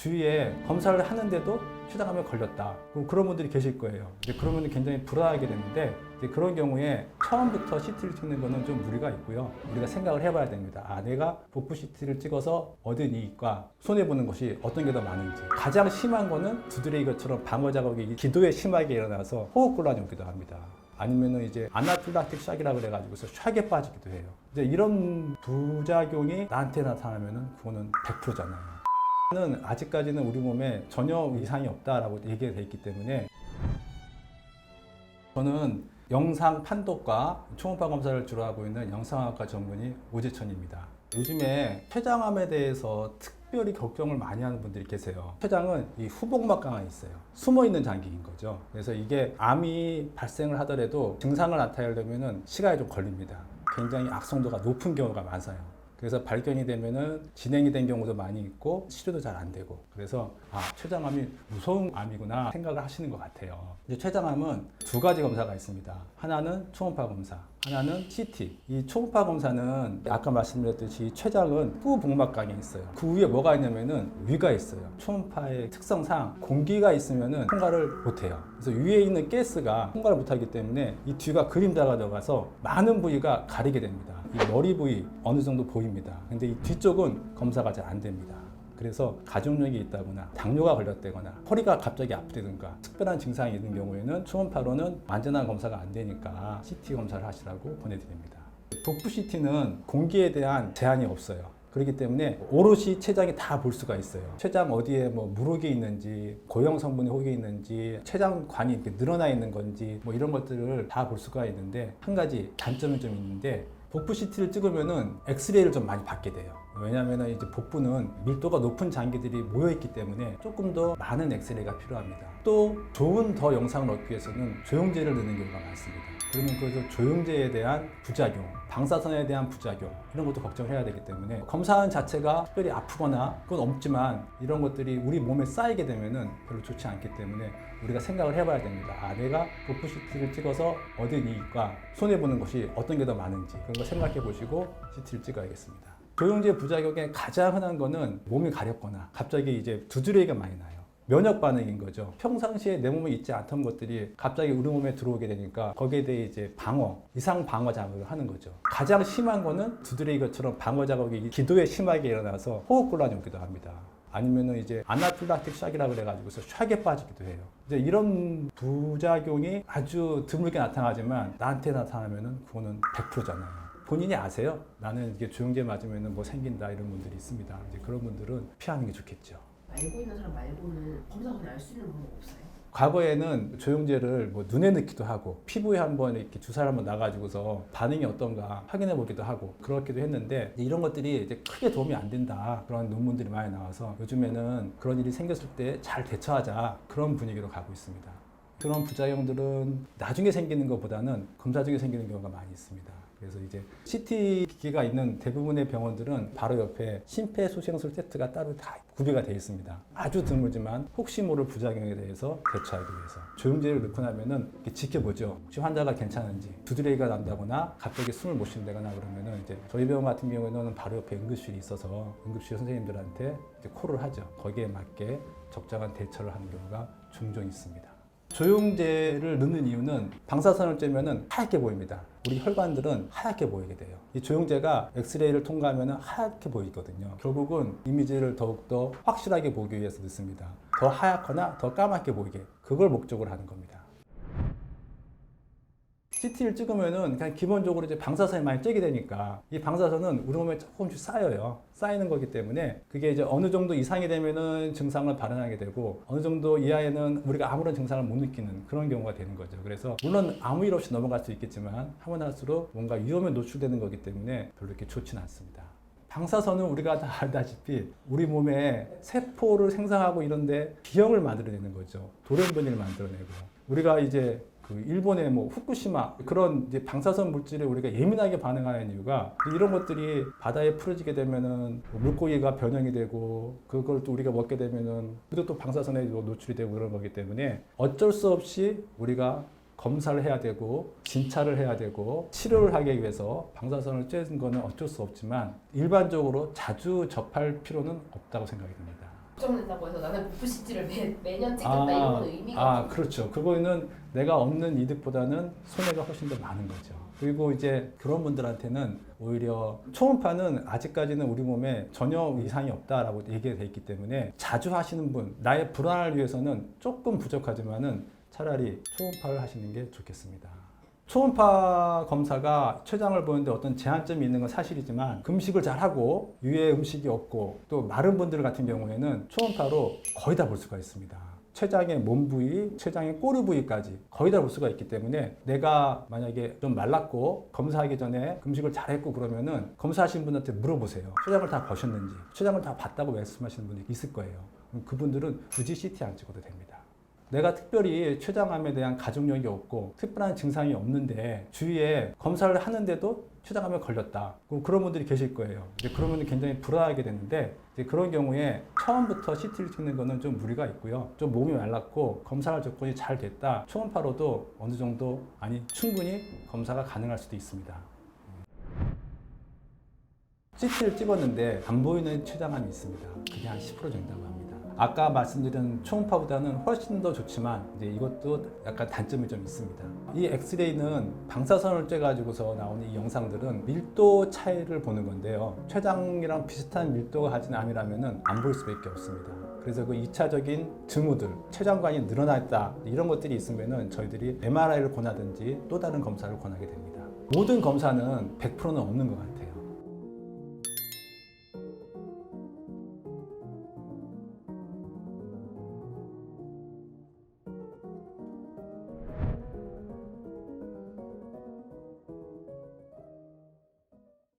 주위에 검사를 하는데도 췌장암에 걸렸다. 그런 분들이 계실 거예요. 그러면 굉장히 불안하게 되는데 그런 경우에 처음부터 CT를 찍는 거는 좀 무리가 있고요. 우리가 생각을 해봐야 됩니다. 내가 복부 CT를 찍어서 얻은 이익과 손해보는 것이 어떤 게 더 많은지. 가장 심한 거는 두드레기 것처럼 방어 자극이 기도에 심하게 일어나서 호흡곤란이 오기도 합니다. 아니면은 이제 아나필락틱 샥이라고 그래가지고서 샥에 빠지기도 해요. 이제 이런 부작용이 나한테 나타나면은 그거는 100%잖아요. 는 아직까지는 우리 몸에 전혀 이상이 없다라고 얘기가 돼 있기 때문에 저는 영상 판독과 초음파 검사를 주로 하고 있는 영상학과 전문의 오재천입니다. 요즘에 췌장암에 대해서 특별히 걱정을 많이 하는 분들이 계세요. 췌장은 이 후복막강에 있어요. 숨어있는 장기인 거죠. 그래서 이게 암이 발생을 하더라도 증상을 나타내려면 시간이 좀 걸립니다. 굉장히 악성도가 높은 경우가 많아요. 그래서 발견이 되면은 진행이 된 경우도 많이 있고 치료도 잘 안 되고, 그래서 췌장암이 무서운 암이구나 생각을 하시는 것 같아요. 이제 췌장암은 두 가지 검사가 있습니다. 하나는 초음파 검사, 하나는 CT. 이 초음파 검사는 아까 말씀드렸듯이 췌장은 후복막강에 있어요. 그 위에 뭐가 있냐면은 위가 있어요. 초음파의 특성상 공기가 있으면은 통과를 못해요. 그래서 위에 있는 가스가 통과를 못하기 때문에 이 뒤가 그림자가 들어가서 많은 부위가 가리게 됩니다. 이 머리 부위 어느 정도 보입니다. 근데 이 뒤쪽은 검사가 잘 안 됩니다. 그래서 가족력이 있다거나 당뇨가 걸렸다거나 허리가 갑자기 아프다든가 특별한 증상이 있는 경우에는 초음파로는 완전한 검사가 안 되니까 CT 검사를 하시라고 보내드립니다. 복부 CT는 공기에 대한 제한이 없어요. 그렇기 때문에 오롯이 췌장이 다 볼 수가 있어요. 췌장 어디에 물혹이 있는지, 고형 성분이 혹이 있는지, 췌장관이 이렇게 늘어나 있는 건지 이런 것들을 다 볼 수가 있는데, 한 가지 단점은 좀 있는데, 복부 CT를 찍으면은 엑스레이를 좀 많이 받게 돼요. 왜냐하면 이제 복부는 밀도가 높은 장기들이 모여있기 때문에 조금 더 많은 엑스레이가 필요합니다. 또 좋은 더 영상을 얻기 위해서는 조영제를 넣는 경우가 많습니다. 그러면 그 조영제에 대한 부작용, 방사선에 대한 부작용, 이런 것도 걱정해야 되기 때문에 검사한 자체가 특별히 아프거나 그건 없지만 이런 것들이 우리 몸에 쌓이게 되면은 별로 좋지 않기 때문에 우리가 생각을 해봐야 됩니다. 내가 복부 CT를 찍어서 얻은 이익과 손해보는 것이 어떤 게 더 많은지 그런 걸 생각해 보시고 CT를 찍어야겠습니다. 조영제 부작용의 가장 흔한 거는 몸이 가렵거나 갑자기 이제 두드레기가 많이 나요. 면역 반응인 거죠. 평상시에 내 몸에 있지 않던 것들이 갑자기 우리 몸에 들어오게 되니까 거기에 대해 이제 이상 방어 자극을 하는 거죠. 가장 심한 거는 두드레기 것처럼 방어 자극이 기도에 심하게 일어나서 호흡곤란이 오기도 합니다. 아니면은 이제 아나필락틱 샥이라고 그래가지고서 샥에 빠지기도 해요. 이제 이런 부작용이 아주 드물게 나타나지만 나한테 나타나면은 그거는 100%잖아요. 본인이 아세요? 나는 이게 조영제 맞으면은 생긴다, 이런 분들이 있습니다. 이제 그런 분들은 피하는 게 좋겠죠. 알고 있는 사람 말고는 검사 후에 알 수 있는 방법 없어요? 과거에는 조영제를 눈에 넣기도 하고 피부에 한번 이렇게 주사를 한번 놔가지고서 반응이 어떤가 확인해 보기도 하고 그렇기도 했는데, 이런 것들이 이제 크게 도움이 안 된다, 그런 논문들이 많이 나와서 요즘에는 그런 일이 생겼을 때 잘 대처하자, 그런 분위기로 가고 있습니다. 그런 부작용들은 나중에 생기는 것보다는 검사 중에 생기는 경우가 많이 있습니다. 그래서 이제 CT 기기가 있는 대부분의 병원들은 바로 옆에 심폐소생술 세트가 따로 다 구비가 되어 있습니다. 아주 드물지만 혹시 모를 부작용에 대해서 대처하기 위해서 조영제를 넣고 나면은 지켜보죠. 혹시 환자가 괜찮은지, 두드레기가 난다거나 갑자기 숨을 못 쉰다거나 그러면은 이제 저희 병원 같은 경우에는 바로 옆에 응급실이 있어서 응급실 선생님들한테 이제 콜을 하죠. 거기에 맞게 적절한 대처를 하는 경우가 종종 있습니다. 조영제를 넣는 이유는 방사선을 쬐면은 하얗게 보입니다. 우리 혈관들은 하얗게 보이게 돼요. 이 조영제가 엑스레이를 통과하면 하얗게 보이거든요. 결국은 이미지를 더욱더 확실하게 보기 위해서 넣습니다. 더 하얗거나 더 까맣게 보이게, 그걸 목적으로 하는 겁니다. CT를 찍으면은 그냥 기본적으로 이제 방사선이 많이 쬐게 되니까 이 방사선은 우리 몸에 조금씩 쌓여요. 쌓이는 거기 때문에 그게 이제 어느 정도 이상이 되면은 증상을 발현하게 되고, 어느 정도 이하에는 우리가 아무런 증상을 못 느끼는 그런 경우가 되는 거죠. 그래서 물론 아무 일 없이 넘어갈 수 있겠지만 하면 할수록 뭔가 위험에 노출되는 거기 때문에 별로 이렇게 좋지는 않습니다. 방사선은 우리가 다 알다시피 우리 몸에 세포를 생성하고 이런데 비형을 만들어내는 거죠. 돌연변이를 만들어내고, 우리가 이제 일본의 후쿠시마 그런 이제 방사선 물질에 우리가 예민하게 반응하는 이유가, 이런 것들이 바다에 풀어지게 되면은 물고기가 변형이 되고 그걸 또 우리가 먹게 되면은 그것도 방사선에 노출이 되고 그런 거기 때문에 어쩔 수 없이 우리가 검사를 해야 되고 진찰을 해야 되고 치료를 하기 위해서 방사선을 쬐는 거는 어쩔 수 없지만 일반적으로 자주 접할 필요는 없다고 생각이 듭니다. 걱정된다고 해서 나는 목표 CT를 매년 찍겠다 이런 건 의미가 없어요. 그렇죠. 그거는 내가 얻는 이득보다는 손해가 훨씬 더 많은 거죠. 그리고 이제 그런 분들한테는 오히려 초음파는 아직까지는 우리 몸에 전혀 이상이 없다라고 얘기가 돼 있기 때문에 자주 하시는 분, 나의 불안을 위해서는 조금 부족하지만은 차라리 초음파를 하시는 게 좋겠습니다. 초음파 검사가 췌장을 보는데 어떤 제한점이 있는 건 사실이지만 금식을 잘하고 유해 음식이 없고 또 마른 분들 같은 경우에는 초음파로 거의 다 볼 수가 있습니다. 췌장의 몸 부위, 췌장의 꼬리 부위까지 거의 다 볼 수가 있기 때문에 내가 만약에 좀 말랐고 검사하기 전에 금식을 잘했고 그러면은 검사하신 분한테 물어보세요. 췌장을 다 보셨는지, 췌장을 다 봤다고 말씀하시는 분이 있을 거예요. 그럼 그분들은 굳이 CT 안 찍어도 됩니다. 내가 특별히 췌장암에 대한 가족력이 없고 특별한 증상이 없는데 주위에 검사를 하는데도 췌장암에 걸렸다. 그런 분들이 계실 거예요. 이제 그러면 굉장히 불안하게 되는데 이제 그런 경우에 처음부터 CT를 찍는 거는 좀 무리가 있고요. 좀 몸이 말랐고 검사할 조건이 잘 됐다. 초음파로도 어느 정도 충분히 검사가 가능할 수도 있습니다. CT를 찍었는데 안 보이는 췌장암이 있습니다. 그게 한 10% 정도라고 합니다. 아까 말씀드린 초음파보다는 훨씬 더 좋지만 이제 이것도 약간 단점이 좀 있습니다. 이 엑스레이는 방사선을 쬐가지고서 나오는 이 영상들은 밀도 차이를 보는 건데요. 췌장이랑 비슷한 밀도가 가진 암이라면 안 보일 수밖에 없습니다. 그래서 그 2차적인 징후들, 췌장관이 늘어났다 이런 것들이 있으면 저희들이 MRI를 권하든지 또 다른 검사를 권하게 됩니다. 모든 검사는 100%는 없는 것 같아요.